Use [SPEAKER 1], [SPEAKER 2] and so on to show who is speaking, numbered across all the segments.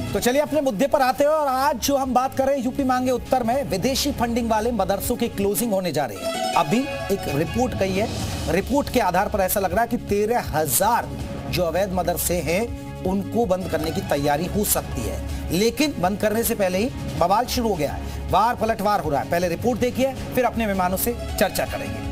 [SPEAKER 1] तो चलिए अपने मुद्दे पर आते हैं और आज जो हम बात कर रहे हैं यूपी मांगे उत्तर में विदेशी फंडिंग वाले मदरसों की क्लोजिंग होने जा रही है। अभी एक रिपोर्ट गई है, रिपोर्ट के आधार पर ऐसा लग रहा है कि 13,000 जो अवैध मदरसे हैं उनको बंद करने की तैयारी हो सकती है, लेकिन बंद करने से पहले ही बवाल शुरू हो गया है, वार पलटवार हो रहा है। पहले रिपोर्ट देखिए, फिर अपने मेहमानों से चर्चा करेंगे।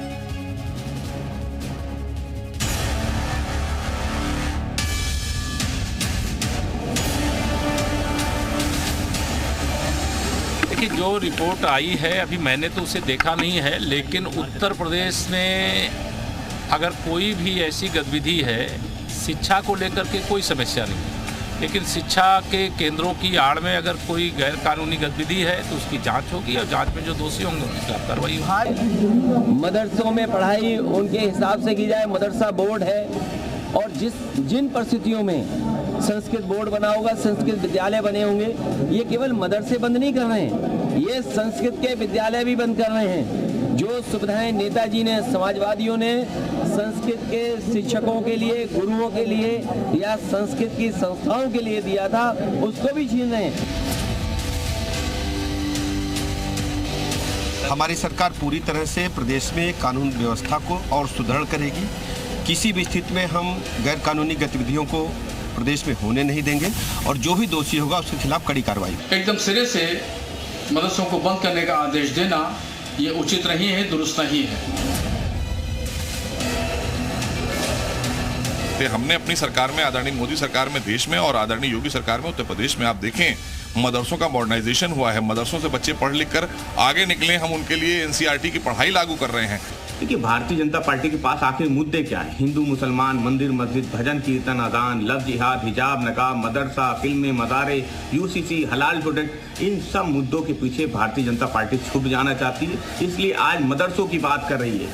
[SPEAKER 2] देखिए, जो रिपोर्ट आई है अभी मैंने तो उसे देखा नहीं है, लेकिन उत्तर प्रदेश में अगर कोई भी ऐसी गतिविधि है, शिक्षा को लेकर के कोई समस्या नहीं है, लेकिन शिक्षा के केंद्रों की आड़ में अगर कोई गैर कानूनी गतिविधि है तो उसकी जांच होगी और जांच में जो दोषी होंगे उनके खिलाफ कार्रवाई होगी।
[SPEAKER 3] मदरसों में पढ़ाई उनके हिसाब से की जाए, मदरसा बोर्ड है और जिन परिस्थितियों में संस्कृत बोर्ड बना होगा, संस्कृत विद्यालय बने होंगे, ये केवल मदरसे बंद नहीं कर रहे हैं, ये संस्कृत के विद्यालय भी बंद कर रहे हैं। जो सुविधाएं नेताजी ने, समाजवादियों ने संस्कृत के शिक्षकों के लिए, गुरुओं के लिए या संस्कृत की संस्थाओं के लिए दिया था, उसको भी छीन रहे हैं।
[SPEAKER 4] हमारी सरकार पूरी तरह से प्रदेश में कानून व्यवस्था को और सुदृढ़ करेगी। किसी भी स्थिति में हम गैर कानूनी गतिविधियों को प्रदेश में होने नहीं देंगे और जो भी दोषी होगा उसके खिलाफ कड़ी कार्रवाई।
[SPEAKER 5] एकदम सिरे से मदरसों को बंद करने का आदेश देना ये उचित नहीं है, दुरुस्त नहीं है।
[SPEAKER 6] हमने अपनी सरकार में, आदरणीय मोदी सरकार में देश में और आदरणीय योगी सरकार में उत्तर प्रदेश में आप देखें मदरसों का मॉडर्नाइजेशन हुआ है, मदरसों से बच्चे पढ़ लिख कर आगे निकले, हम उनके लिए एनसीईआरटी की पढ़ाई लागू कर रहे हैं।
[SPEAKER 7] देखिए, भारतीय जनता पार्टी के पास आखिर मुद्दे क्या है? हिंदू मुसलमान, मंदिर मस्जिद, भजन कीर्तन, अजान, लव जिहाद, हिजाब नकाब, मदरसा, फिल्में, मदारे, यूसीसी, हलाल प्रोडक्ट, इन सब मुद्दों के पीछे भारतीय जनता पार्टी छुप जाना चाहती है, इसलिए आज मदरसों की बात कर रही है।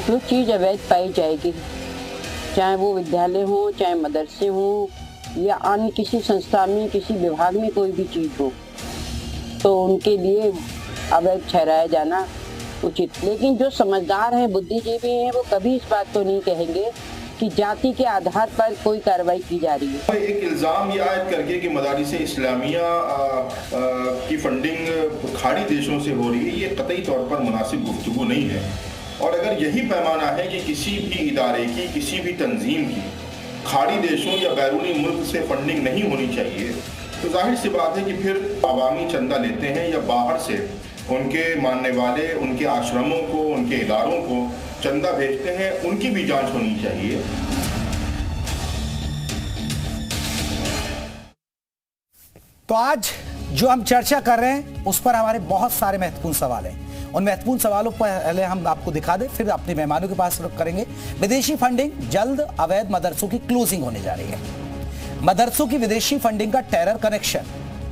[SPEAKER 8] जो चीज़ अवैध पाई जाएगी, चाहे वो विद्यालय हो, चाहे मदरसे हो या अन्य किसी संस्था में, किसी विभाग में कोई भी चीज़ हो, तो उनके लिए अवैध ठहराया जाना उचित। लेकिन जो समझदार हैं, बुद्धिजीवी हैं, वो कभी इस बात को नहीं कहेंगे कि जाति के आधार पर कोई कार्रवाई की जा रही है।
[SPEAKER 9] एक इल्ज़ाम ये आयद करके कि मदारिस इस्लामिया की फंडिंग खाड़ी देशों से हो रही है, ये कतई तौर पर मुनासिब गुफ्तगू नहीं है। और अगर यही पैमाना है कि किसी भी इदारे की, किसी भी तंजीम की खाड़ी देशों या बैरूनी मुल्क से फंडिंग नहीं होनी चाहिए, तो जाहिर सी बात है कि फिर अवामी चंदा लेते हैं या बाहर से उनके मानने वाले, उनके आश्रमों को, उनके इदारों को चंदा भेजते हैं, उनकी भी जांच होनी चाहिए।
[SPEAKER 1] तो आज जो हम चर्चा कर रहे हैं उस पर हमारे बहुत सारे महत्वपूर्ण सवाल हैं। उन महत्वपूर्ण सवालों पर पहले हम आपको दिखा दें, फिर अपने मेहमानों के पास रुख करेंगे। विदेशी फंडिंग, जल्द अवैध मदरसों की क्लोजिंग होने जा रही है। मदरसों की विदेशी फंडिंग का टेरर कनेक्शन,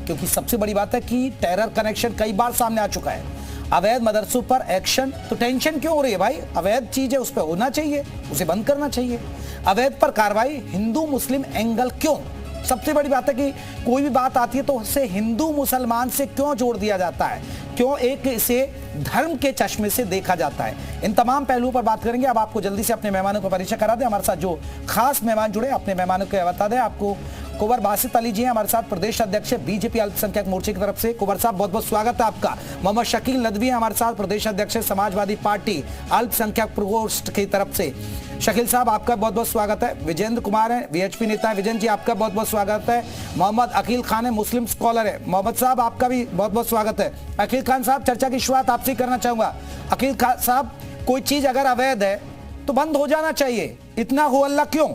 [SPEAKER 1] क्योंकि सबसे बड़ी बात है कि टेरर कनेक्शन कई बार सामने आ चुका है। अवैध मदरसों पर एक्शन, तो टेंशन क्यों हो रही है भाई? अवैध चीज है, उस पर होना चाहिए, उसे बंद करना चाहिए। अवैध पर कार्रवाई, हिंदू मुस्लिम एंगल क्यों? सबसे बड़ी बात है कि कोई भी बात आती है तो उससे हिंदू मुसलमान से क्यों जोड़ दिया जाता है, क्यों एक इसे धर्म के चश्मे से देखा जाता है? इन तमाम पहलुओं पर बात करेंगे। अब आपको जल्दी से अपने मेहमानों को परिचय करा दें। हमारे साथ जो खास मेहमान जुड़े, अपने मेहमानों को बता दें। आपको कुंवर बासित अली जी हैं हमारे साथ, प्रदेश अध्यक्ष बीजेपी अल्पसंख्यक मोर्चे की तरफ से। कुंवर साहब, बहुत बहुत स्वागत है आपका। मोहम्मद शकील नदवी हमारे साथ, प्रदेश अध्यक्ष समाजवादी पार्टी अल्पसंख्यक प्रकोष्ठ की तरफ से। शकील साहब, आपका बहुत बहुत स्वागत है। विजेंद्र कुमार है, वीएचपी नेता है। विजेंद्र जी, आपका बहुत बहुत स्वागत है। मोहम्मद अकील खान है, मुस्लिम स्कॉलर है। मोहम्मद साहब, आपका भी बहुत बहुत स्वागत है। अकील खान साहब, चर्चा की शुरुआत आपसे करना चाहूंगा। अकील खान साहब, कोई चीज अगर अवैध है तो बंद हो जाना चाहिए, इतना हो अल्लाह क्यों?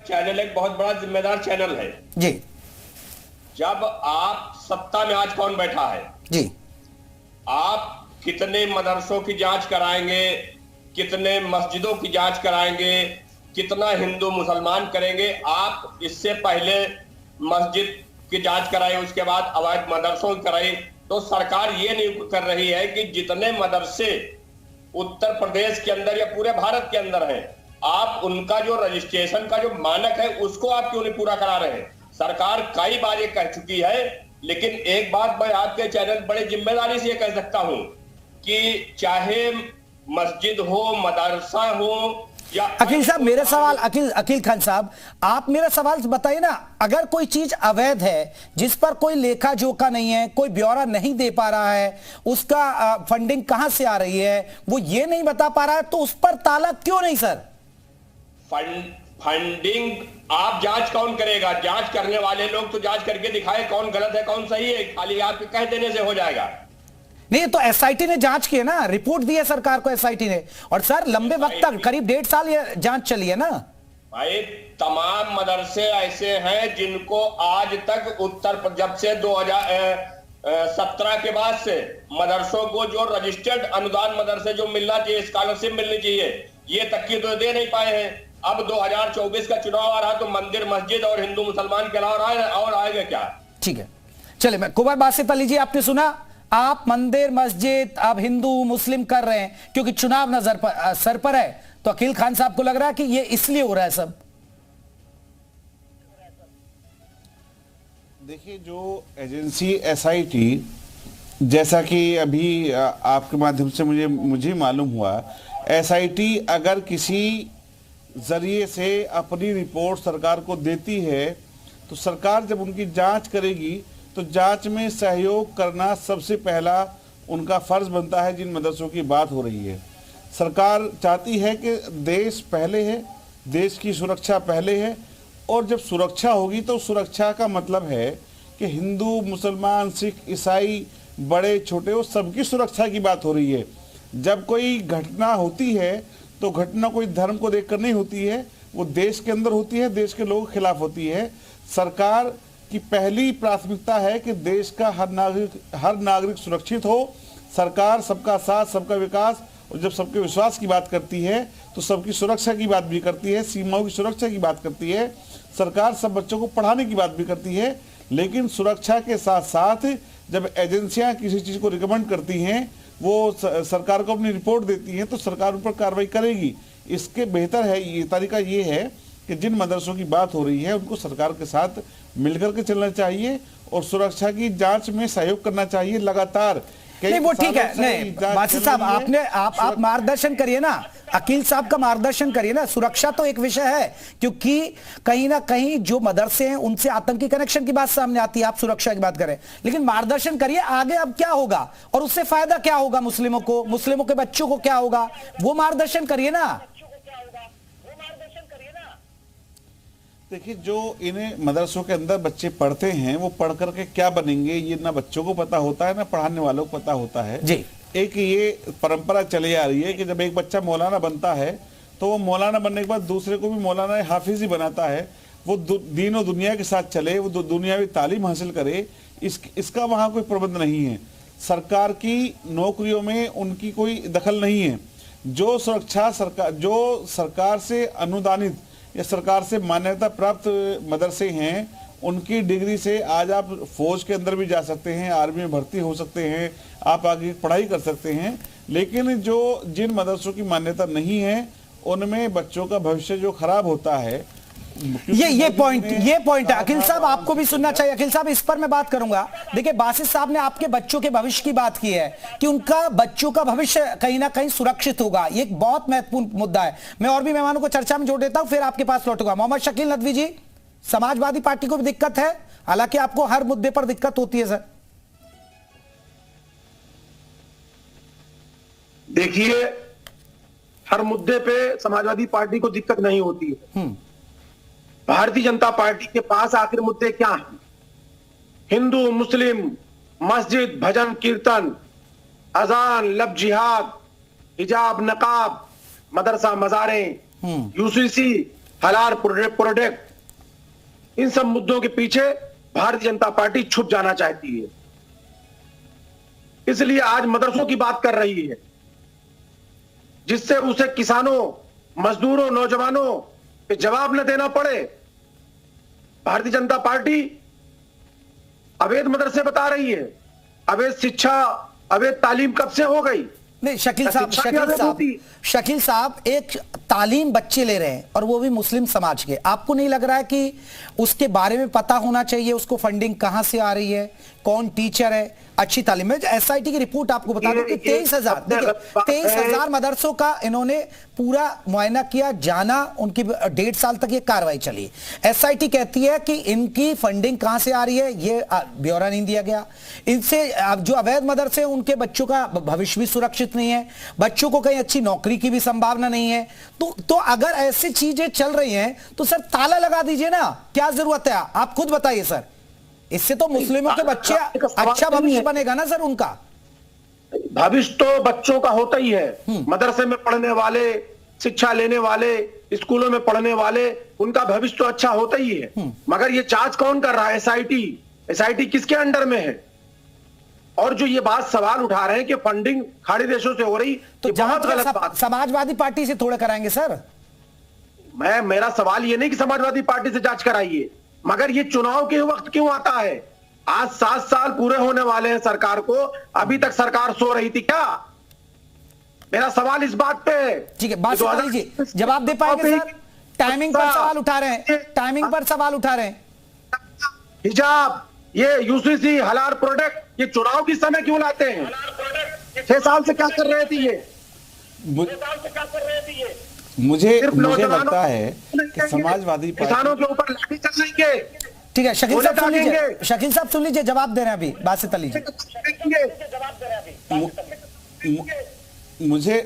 [SPEAKER 10] चैनल एक बहुत बड़ा जिम्मेदार चैनल है
[SPEAKER 1] जी।
[SPEAKER 10] जब आप सत्ता में, आज कौन बैठा है
[SPEAKER 1] जी,
[SPEAKER 10] आप कितने मदरसों की जांच कराएंगे, कितने मस्जिदों की जांच कराएंगे, कितना हिंदू मुसलमान करेंगे? आप इससे पहले मस्जिद की जांच कराई, उसके बाद अवैध मदरसों की कराई। तो सरकार ये नहीं कर रही है कि जितने मदरसे उत्तर प्रदेश के अंदर या पूरे भारत के अंदर हैं, आप उनका जो रजिस्ट्रेशन का जो मानक है उसको आप क्यों नहीं पूरा करा रहे हैं? सरकार कई बार ये कह चुकी है, लेकिन एक बात मैं आपके चैनल बड़े जिम्मेदारी से ये कह सकता हूं कि चाहे मस्जिद हो, मदरसा हो या
[SPEAKER 1] अकील साहब मेरा सवाल, अकील खान साहब आप मेरा सवाल बताइए ना, अगर कोई चीज अवैध है जिस पर कोई लेखा जोखा नहीं है, कोई ब्यौरा नहीं दे पा रहा है, उसका फंडिंग कहां से आ रही है वो ये नहीं बता पा रहा है, तो उस पर ताला क्यों नहीं सर?
[SPEAKER 10] फंडिंग आप जांच कौन करेगा? जांच करने वाले लोग तो जांच करके दिखाए कौन गलत है कौन सही है, खाली आपके कह देने से हो जाएगा?
[SPEAKER 1] नहीं, तो एसआईटी ने जांच की है ना, रिपोर्ट दी है सरकार को एसआईटी ने, और सर लंबे वक्त तक करीब 1.5 साल ये जांच चली है ना।
[SPEAKER 10] भाई तमाम मदरसे ऐसे हैं जिनको आज तक जब से 2017 के बाद से मदरसों को जो रजिस्टर्ड अनुदान मदरसे जो मिलना चाहिए, स्कॉलरशिप मिलनी चाहिए, ये तक की तो दे नहीं पाए हैं। अब 2024 का चुनाव आ रहा तो मंदिर मस्जिद और हिंदू मुसलमान के अलावा और आएगा क्या? ठीक है,
[SPEAKER 1] चले मैं कुंवर बासित अली जी, आपने सुना, आप मंदिर मस्जिद अब हिंदू मुस्लिम कर रहे हैं क्योंकि चुनाव नजर पर सर पर है, तो अकील खान साहब को लग रहा है कि ये इसलिए हो रहा है सब?
[SPEAKER 11] देखिए, जो एजेंसी एसआईटी, जैसा कि अभी आपके माध्यम से मुझे मालूम हुआ, एसआईटी अगर किसी जरिए से अपनी रिपोर्ट सरकार को देती है तो सरकार जब उनकी जांच करेगी तो जांच में सहयोग करना सबसे पहला उनका फर्ज बनता है। जिन मदरसों की बात हो रही है, सरकार चाहती है कि देश पहले है, देश की सुरक्षा पहले है, और जब सुरक्षा होगी तो सुरक्षा का मतलब है कि हिंदू मुसलमान सिख ईसाई बड़े छोटे वो सबकी सुरक्षा की बात हो रही है। जब कोई घटना होती है तो घटना कोई धर्म को देखकर नहीं होती है, वो देश के अंदर होती है, देश के लोगों के खिलाफ होती है। सरकार की पहली प्राथमिकता है कि देश का हर नागरिक सुरक्षित हो। सरकार सबका साथ सबका विकास, और जब सबके विश्वास की बात करती है तो सबकी सुरक्षा की बात भी करती है, सीमाओं की सुरक्षा की बात करती है। सरकार सब बच्चों को पढ़ाने की बात भी करती है, लेकिन सुरक्षा के साथ साथ जब एजेंसियां किसी चीज़ को रिकमेंड करती हैं, वो सरकार को अपनी रिपोर्ट देती हैं, तो सरकार उन पर कार्रवाई करेगी। इसके बेहतर है ये तरीका ये है कि जिन मदरसों की बात हो रही है उनको सरकार के साथ मिलकर के चलना चाहिए और सुरक्षा की जांच में सहयोग करना चाहिए लगातार।
[SPEAKER 1] नहीं वो ठीक है, नहीं बासित साहब आप मार्गदर्शन करिए ना, अकील साहब का मार्गदर्शन करिए ना। सुरक्षा तो एक विषय है, क्योंकि कहीं ना कहीं जो मदरसे हैं उनसे आतंकी कनेक्शन की बात सामने आती है, आप सुरक्षा की बात करें, लेकिन मार्गदर्शन करिए आगे अब क्या होगा और उससे फायदा क्या होगा मुस्लिमों को, मुस्लिमों के बच्चों को क्या होगा, वो मार्गदर्शन करिए ना।
[SPEAKER 11] देखिए, जो इन्हें मदरसों के अंदर बच्चे पढ़ते हैं वो पढ़ करके क्या बनेंगे ये ना बच्चों को पता होता है ना पढ़ाने वालों को पता होता है
[SPEAKER 1] जी।
[SPEAKER 11] एक ये परंपरा चली आ रही है कि जब एक बच्चा मौलाना बनता है तो वो मौलाना बनने के बाद दूसरे को भी मौलाना हाफिज ही बनाता है, वो दीन और दुनिया के साथ चले, वो दुनियावी तालीम हासिल करे, इसका वहाँ कोई प्रबंध नहीं है। सरकार की नौकरियों में उनकी कोई दखल नहीं है। जो सुरक्षा सरकार से अनुदानित या सरकार से मान्यता प्राप्त मदरसे हैं, उनकी डिग्री से आज आप फौज के अंदर भी जा सकते हैं, आर्मी में भर्ती हो सकते हैं, आप आगे पढ़ाई कर सकते हैं। लेकिन जिन मदरसों की मान्यता नहीं है उनमें बच्चों का भविष्य जो खराब होता है,
[SPEAKER 1] ये पॉइंट है। अकील साहब आपको भी सुनना चाहिए। अकील साहब इस पर मैं बात करूंगा। देखिए, बासित साहब ने आपके बच्चों के भविष्य की बात की है कि उनका बच्चों का भविष्य कहीं ना कहीं सुरक्षित होगा, ये एक बहुत महत्वपूर्ण मुद्दा है। मैं और भी मेहमानों को चर्चा में जोड़ देता हूं, फिर आपके पास लौटूंगा। मोहम्मद शकील नदवी जी, समाजवादी पार्टी को भी दिक्कत है, हालांकि आपको हर मुद्दे पर दिक्कत होती है सर।
[SPEAKER 12] देखिए, हर मुद्दे पे समाजवादी पार्टी को दिक्कत नहीं होती है। भारतीय जनता पार्टी के पास आखिर मुद्दे क्या हैं? हिंदू मुस्लिम, मस्जिद भजन कीर्तन, अजान, लब जिहाद, हिजाब नकाब, मदरसा मजारे, यूसीसी, हलाल प्रोडक्ट, इन सब मुद्दों के पीछे भारतीय जनता पार्टी छुप जाना चाहती है। इसलिए आज मदरसों की बात कर रही है, जिससे उसे किसानों, मजदूरों, नौजवानों पे जवाब न देना पड़े। भारतीय जनता पार्टी अवैध मदरसे बता रही है। अवैध शिक्षा, अवैध तालीम कब से हो गई?
[SPEAKER 1] नहीं शकील साहब, एक तालीम बच्चे ले रहे हैं और वो भी मुस्लिम समाज के, आपको नहीं लग रहा है कि उसके बारे में पता होना चाहिए, उसको फंडिंग कहां से आ रही है, कौन टीचर है, अच्छी तालीम में? एसआईटी की रिपोर्ट आपको बता दूं कि 23,000 मदरसों का इन्होंने पूरा मुआयना किया, जाना, उनकी 1.5 साल तक ये कार्रवाई चली। एसआईटी कहती है कि इनकी फंडिंग कहां से आ रही है ये ब्यौरा नहीं दिया गया। इनसे जो अवैध मदरसे हैं उनके बच्चों का भविष्य भी सुरक्षित नहीं है, बच्चों को कहीं अच्छी नौकरी की भी संभावना नहीं है। तो अगर ऐसी चीजें चल रही हैं तो सर ताला लगा दीजिए ना, क्या जरूरत है? आप खुद बताइए सर, इससे तो मुस्लिमों के बच्चे अच्छा भविष्य बनेगा ना सर। उनका
[SPEAKER 12] भविष्य तो बच्चों का होता ही है, मदरसे में पढ़ने वाले, शिक्षा लेने वाले, स्कूलों में पढ़ने वाले, उनका भविष्य तो अच्छा होता ही है। मगर ये जांच कौन कर रहा है? एसआईटी किसके अंडर में है? और जो ये बात सवाल उठा रहे हैं कि फंडिंग खाड़ी देशों से हो रही, तो बहुत गलत बात।
[SPEAKER 1] समाजवादी पार्टी से थोड़ा कराएंगे सर?
[SPEAKER 12] मेरा सवाल ये नहीं कि समाजवादी पार्टी से जांच कराइए, मगर ये चुनाव के वक्त क्यों आता है? आज 7 साल पूरे होने वाले हैं सरकार को, अभी तक सरकार सो रही थी क्या? मेरा सवाल इस बात पे है।
[SPEAKER 1] ठीक है, बात सुन लीजिए, जवाब दे पाएंगे सर? टाइमिंग पर सवाल उठा रहे हैं, टाइमिंग पर सवाल उठा रहे हैं।
[SPEAKER 12] हिजाब, ये यूसीसी, हलाल प्रोडक्ट, ये चुनाव के समय क्यों लाते हैं? 6 साल से क्या कर रहे थे ये?
[SPEAKER 11] मुझे लगता है कि समाजवादी
[SPEAKER 12] किसानों के ऊपर लाठी चलाएंगे।
[SPEAKER 1] ठीक है, शकील साहब सुन लीजिए, शकील साहब सुन लीजिए, जवाब दे रहे हैं अभी, बात लीजिए।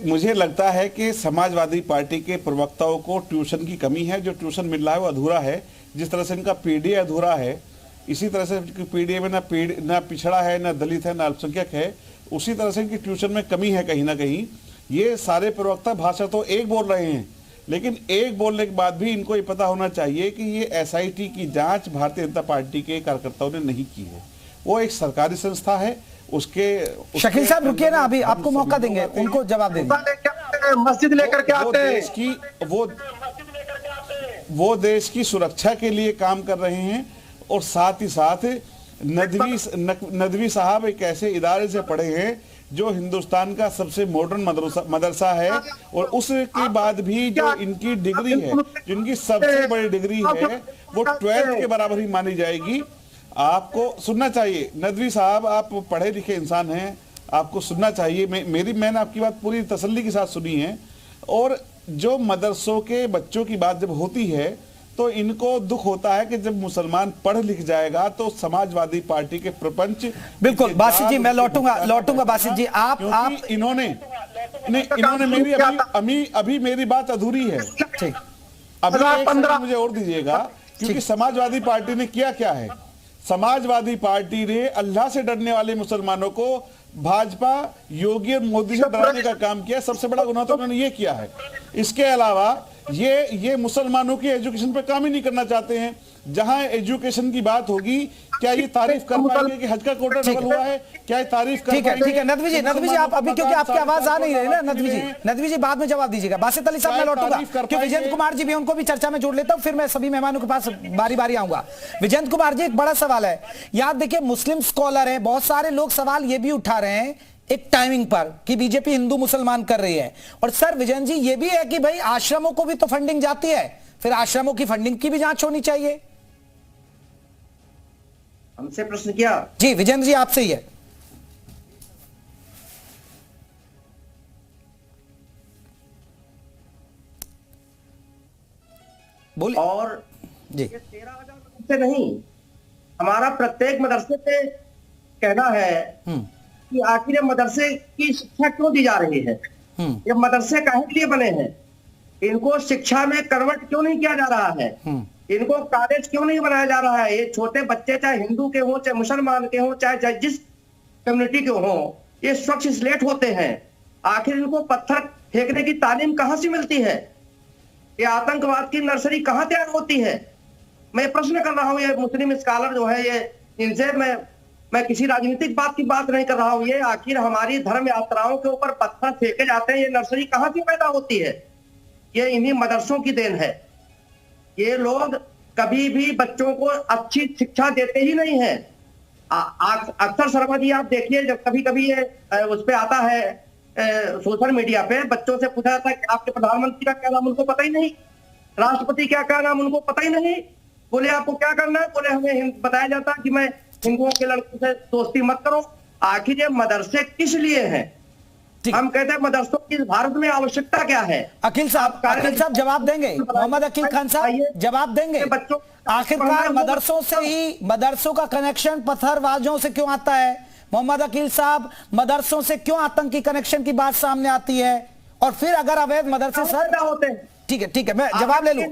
[SPEAKER 11] मुझे लगता है कि समाजवादी पार्टी के प्रवक्ताओं को ट्यूशन की कमी है, जो ट्यूशन मिल रहा है वो अधूरा है। जिस तरह से इनका पीडीए अधूरा है, इसी तरह से पीडीए में ना पिछड़ा है, ना दलित है, ना अल्पसंख्यक है, उसी तरह से इनकी ट्यूशन में कमी है कहीं ना कहीं। ये सारे प्रवक्ता भाषा तो एक बोल रहे हैं, लेकिन एक बोलने के बाद भी इनको ये पता होना चाहिए कि ये एसआईटी की जांच भारतीय जनता पार्टी के कार्यकर्ताओं ने नहीं की है। वो एक सरकारी संस्था है, उसके
[SPEAKER 1] शकील साहब रुकिए ना, अभी आपको मौका देंगे, उनको जवाब देंगे।
[SPEAKER 12] मस्जिद लेकर के आते हैं,
[SPEAKER 11] वो देश की सुरक्षा के लिए काम कर रहे हैं, और साथ ही साथ नदवी साहब एक ऐसे इदारे से पढ़े हैं जो हिंदुस्तान का सबसे मॉडर्न मदरसा है, और उसके बाद भी जो इनकी डिग्री है, जो इनकी सबसे बड़ी डिग्री है, वो 12th के बराबर ही मानी जाएगी। आपको सुनना चाहिए नदवी साहब, आप पढ़े लिखे इंसान हैं, आपको सुनना चाहिए। मैंने आपकी बात पूरी तसल्ली के साथ सुनी है। और जो मदरसों के बच्चों की बात जब होती है तो इनको दुख होता है कि जब मुसलमान पढ़ लिख जाएगा तो समाजवादी पार्टी के प्रपंच।
[SPEAKER 1] बिल्कुल बासित जी, मैं लौटूंगा बासित जी, आप
[SPEAKER 11] इन्होंने अभी मेरी बात अधूरी है।
[SPEAKER 1] ठीक,
[SPEAKER 11] अभी 15 मुझे और दीजिएगा, क्योंकि समाजवादी पार्टी ने किया क्या है? समाजवादी पार्टी ने अल्लाह से डरने वाले मुसलमानों को भाजपा, योगी और मोदी से डराने का काम किया। सबसे बड़ा गुनाह तो उन्होंने ये किया है। इसके अलावा ये मुसलमानों की एजुकेशन पे काम ही नहीं करना चाहते हैं। जहां एजुकेशन की बात होगी, क्या ये तारीफ कर पाएंगे कि हज का कोटा डबल हुआ है? क्या ये तारीफ कर पाएंगे?
[SPEAKER 1] ठीक है नदवी जी आप अभी, क्योंकि आपकी आवाज आ नहीं रही ना नदवी जी बाद में जवाब दीजिएगा। बासित अली साहब मैं लौटूंगा, क्योंकि विजेंद्र कुमार जी भी, उनको भी चर्चा में जोड़ लेता हूं, फिर मैं सभी मेहमानों के पास बारी बारी आऊंगा। विजेंद्र कुमार जी, एक बड़ा सवाल है, याद देखिए मुस्लिम स्कॉलर है, बहुत सारे लोग सवाल ये भी उठा रहे हैं एक टाइमिंग पर कि बीजेपी हिंदू मुसलमान कर रही है। और सर विजयन जी ये भी है कि भाई आश्रमों को भी तो फंडिंग जाती है, फिर आश्रमों की फंडिंग की भी जांच होनी चाहिए।
[SPEAKER 13] हमसे प्रश्न किया
[SPEAKER 1] जी विजेंद्र जी, आपसे ही है। बोलिए।
[SPEAKER 13] और
[SPEAKER 1] जी
[SPEAKER 13] 13,000 से नहीं, हमारा प्रत्येक मदरसे पे कहना है कि आखिर मदरसे की शिक्षा क्यों दी जा रही है? ये मदरसे काहे के लिए बने हैं? इनको शिक्षा में कन्वर्ट क्यों नहीं किया जा रहा है? इनको कॉलेज क्यों नहीं बनाया जा रहा है? ये छोटे बच्चे चाहे हिंदू के हों, चाहे मुसलमान के हों, चाहे जिस कम्युनिटी के हों, ये स्वच्छ स्लेट होते हैं। आखिर इनको पत्थर फेंकने की तालीम कहां से मिलती है? ये आतंकवाद की नर्सरी कहां तैयार होती है? मैं प्रश्न कर रहा हूं, ये मुस्लिम स्कॉलर जो है, ये इनसे मैं किसी राजनीतिक बात की बात नहीं कर रहा हूं। ये आखिर हमारी धर्म यात्राओं के ऊपर पत्थर फेंके जाते हैं, ये नर्सरी कहां से पैदा होती है? ये इन्हीं मदरसों की देन है। ये लोग कभी भी बच्चों को अच्छी शिक्षा देते ही नहीं है। अक्सर शर्मा जी आप देखिए, जब कभी कभी ये उस पे आता है सोशल मीडिया पे बच्चों से पूछा जाता है कि आपके प्रधानमंत्री का क्या नाम, उनको पता ही नहीं। राष्ट्रपति क्या नाम, उनको पता ही नहीं। बोले आपको क्या करना है, बोले हमें बताया जाता है कि मैं हिंदुओं के लड़कों से दोस्ती मत करो। आखिर ये मदरसे किस लिए हैं? हम कहते हैं मदरसों की भारत में आवश्यकता क्या है?
[SPEAKER 1] अकील साहब जवाब देंगे, मोहम्मद अकील खान साहब जवाब देंगे।
[SPEAKER 13] बच्चों
[SPEAKER 1] आखिरकार मदरसों से ही, मदरसों का कनेक्शन पत्थरबाजों से क्यों आता है? मोहम्मद अकील साहब, मदरसों से क्यों आतंकी कनेक्शन की बात सामने आती है? और फिर अगर अवैध मदरसे सर
[SPEAKER 13] होते हैं,
[SPEAKER 1] ठीक है, मैं जवाब ले लूं।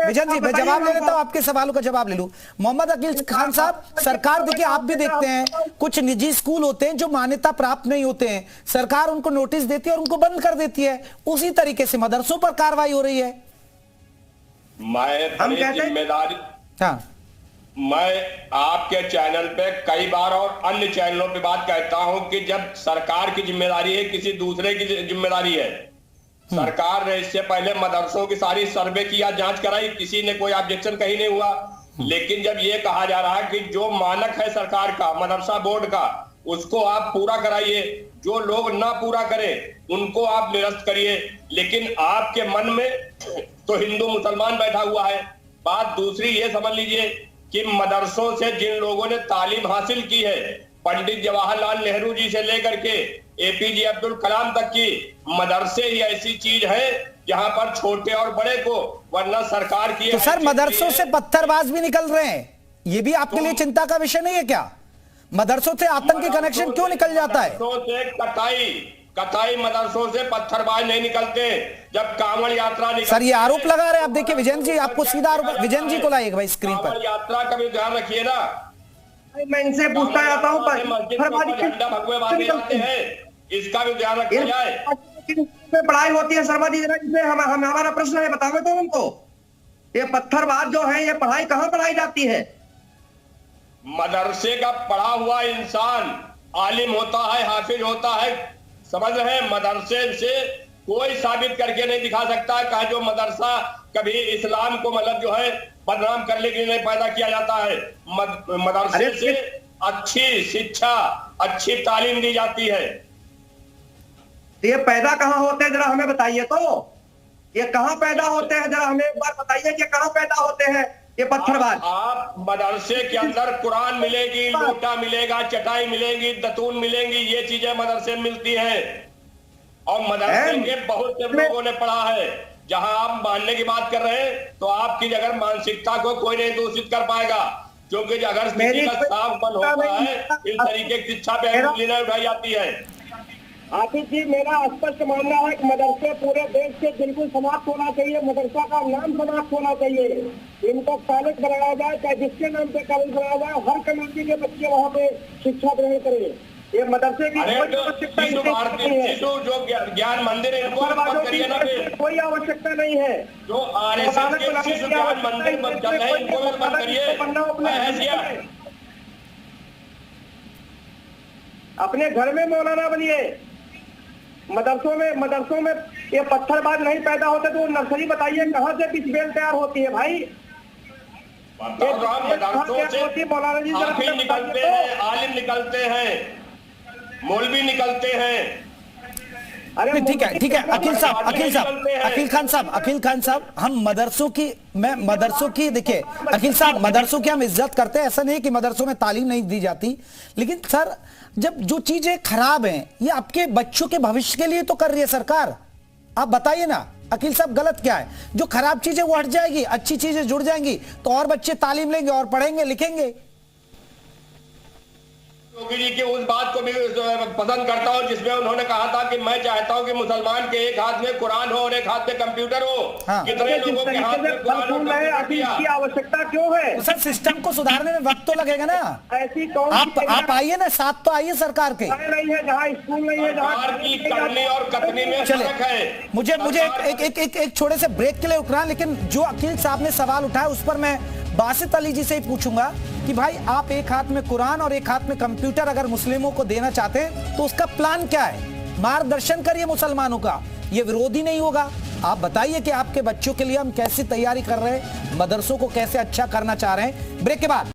[SPEAKER 1] विजन जी, मैं जवाब ले लेता हूं, आपके सवालों का जवाब ले लूं। मोहम्मद अकील खान साहब, सरकार देखिए, आप भी देखते हैं कुछ निजी स्कूल होते हैं जो मान्यता प्राप्त नहीं होते हैं, सरकार उनको नोटिस देती है और उनको बंद कर देती है। उसी तरीके से मदरसों पर कार्रवाई हो रही है।
[SPEAKER 10] मैं जिम्मेदारी, मैं आपके चैनल पे कई बार और अन्य चैनलों पे बात कहता हूं कि जब सरकार की जिम्मेदारी है, किसी दूसरे की जिम्मेदारी है। सरकार ने इससे पहले मदरसों की सारी सर्वे किया, जांच कराई, किसी ने कोई ऑब्जेक्शन कहीं नहीं हुआ। लेकिन जब ये कहा जा रहा है कि जो मानक है सरकार का, मदरसा बोर्ड का, उसको आप पूरा कराइए, जो लोग ना पूरा करें उनको आप निरस्त करिए, लेकिन आपके मन में तो हिंदू मुसलमान बैठा हुआ है। बात दूसरी ये समझ लीजिए कि मदरसों से जिन लोगों ने तालीम हासिल की है, पंडित जवाहरलाल नेहरू जी से लेकर के एपीजे अब्दुल कलाम तक की, मदरसे ही ऐसी चीज है जहां पर छोटे और बड़े को, वरना सरकार की
[SPEAKER 1] तो सर मदरसों से पत्थरबाज भी निकल रहे हैं, ये भी आपके लिए चिंता का विषय नहीं है क्या? मदरसों से आतंकी कनेक्शन क्यों निकल जाता है?
[SPEAKER 10] कताई मदरसों से पत्थरबाज नहीं निकलते। जब कांवड़ यात्रा निकलती,
[SPEAKER 1] सर ये आरोप लगा रहे हैं आप। देखिए विजयन जी, आपको सीधा आरोप, विजयन जी को लाइएगा भाई स्क्रीन पर।
[SPEAKER 10] यात्रा का भी ध्यान रखिए ना।
[SPEAKER 13] मैं इनसे पूछता जाता हूँ,
[SPEAKER 10] झंडा भगवे बांधे जाते हैं, इसका भी ध्यान रखा जाए।
[SPEAKER 13] पढ़ाई होती है शर्मा जी, हमारा प्रश्न है, बताओगे तो उनको ये पत्थरबाज जो है, ये पढ़ाई कहाँ पढ़ाई जाती है?
[SPEAKER 10] मदरसे का पढ़ा हुआ इंसान आलिम होता है, हाफिज होता है, समझ रहे हैं? मदरसे से कोई साबित करके नहीं दिखा सकता है जो मदरसा कभी इस्लाम को मतलब जो है बदनाम करने के लिए नहीं पैदा किया जाता है। मदरसे से अच्छी शिक्षा, अच्छी तालीम दी जाती है।
[SPEAKER 13] ये पैदा कहाँ होते हैं, जरा हमें बताइए तो। ये कहाँ पैदा होते हैं, जरा हमें एक बार बताइए कि कहाँ पैदा होते हैं ये पत्थरबाज?
[SPEAKER 10] आप मदरसे के अंदर कुरान मिलेगी, लोटा मिलेगा, चटाई मिलेगी, दतून मिलेंगी, ये चीजें मदरसे में मिलती हैं। और मदरसे के बहुत से लोगों ने पढ़ा है। जहां आप मानने की बात कर रहे हैं तो आपकी अगर मानसिकता को कोई नहीं दूषित कर पाएगा, क्योंकि अगर किसी का साफ बंद होता है, इस तरीके की शिक्षा पे उंगली उठाई जाती है।
[SPEAKER 12] आतिश जी, मेरा स्पष्ट मानना है कि मदरसे पूरे देश से बिल्कुल समाप्त होना चाहिए, मदरसा का नाम समाप्त होना चाहिए, इनको कॉलेज बनाया जाए, चाहे जिसके नाम पे कॉलेज बनाया जाए, हर कम्युनिटी के बच्चे वहाँ पे शिक्षा ग्रहण करें। ये मदरसे की
[SPEAKER 10] जो ज्ञान मंदिर है इनको बंद करिए ना,
[SPEAKER 12] कोई आवश्यकता नहीं है।
[SPEAKER 10] जो आरएसएस के शिशु ज्ञान मंदिर बंद कर रहे हैं इनको बंद करिए।
[SPEAKER 12] अपने घर में मौलाना बनिए। मदरसों में ये पत्थरबाज नहीं पैदा होते तो नर्सरी बताइए कहाँ से बीज बेल तैयार होती है भाई?
[SPEAKER 10] मौलाना जी निकलते हैं, आलिम निकलते हैं, मौलवी निकलते हैं।
[SPEAKER 1] अरे ठीक है अकील खान साहब, हम मदरसों की देखिए अकील साहब, मदरसों की हम इज्जत करते हैं, ऐसा नहीं कि मदरसों में तालीम नहीं दी जाती, लेकिन सर जब जो चीजें खराब हैं ये आपके बच्चों के भविष्य के लिए तो कर रही है सरकार। आप बताइए ना अकील साहब, गलत क्या है? जो खराब चीजें वो हट जाएगी, अच्छी चीजें जुड़ जाएंगी तो और बच्चे तालीम लेंगे और पढ़ेंगे लिखेंगे।
[SPEAKER 10] योगी जी की उस बात को भी पसंद करता हूं जिसमें उन्होंने कहा था कि मैं चाहता हूं कि मुसलमान के एक हाथ में कुरान हो और एक हाथ में कंप्यूटर हो। कितने लोगों के हाथ में कुरान
[SPEAKER 12] की आवश्यकता क्यों है?
[SPEAKER 1] तो सर सिस्टम को सुधारने में वक्त तो लगेगा ना।
[SPEAKER 12] ऐसी कौन
[SPEAKER 1] आप आइए ना, साथ तो आइए सरकार के।
[SPEAKER 12] नहीं है जहाँ स्कूल नहीं है, जहाँ
[SPEAKER 10] की करनी और कथनी में फर्क है।
[SPEAKER 1] मुझे एक छोटे से ब्रेक के लिए रुकना, लेकिन जो अकील साहब ने सवाल उठाया उस पर मैं बासित अली जी से ही पूछूंगा कि भाई आप एक हाथ में कुरान और एक हाथ में कंप्यूटर अगर मुस्लिमों को देना चाहते हैं तो उसका प्लान क्या है? मार्गदर्शन करिए मुसलमानों का, ये विरोधी नहीं होगा। आप बताइए कि आपके बच्चों के लिए हम कैसी तैयारी कर रहे हैं, मदरसों को कैसे अच्छा करना चाह रहे हैं। ब्रेक के बाद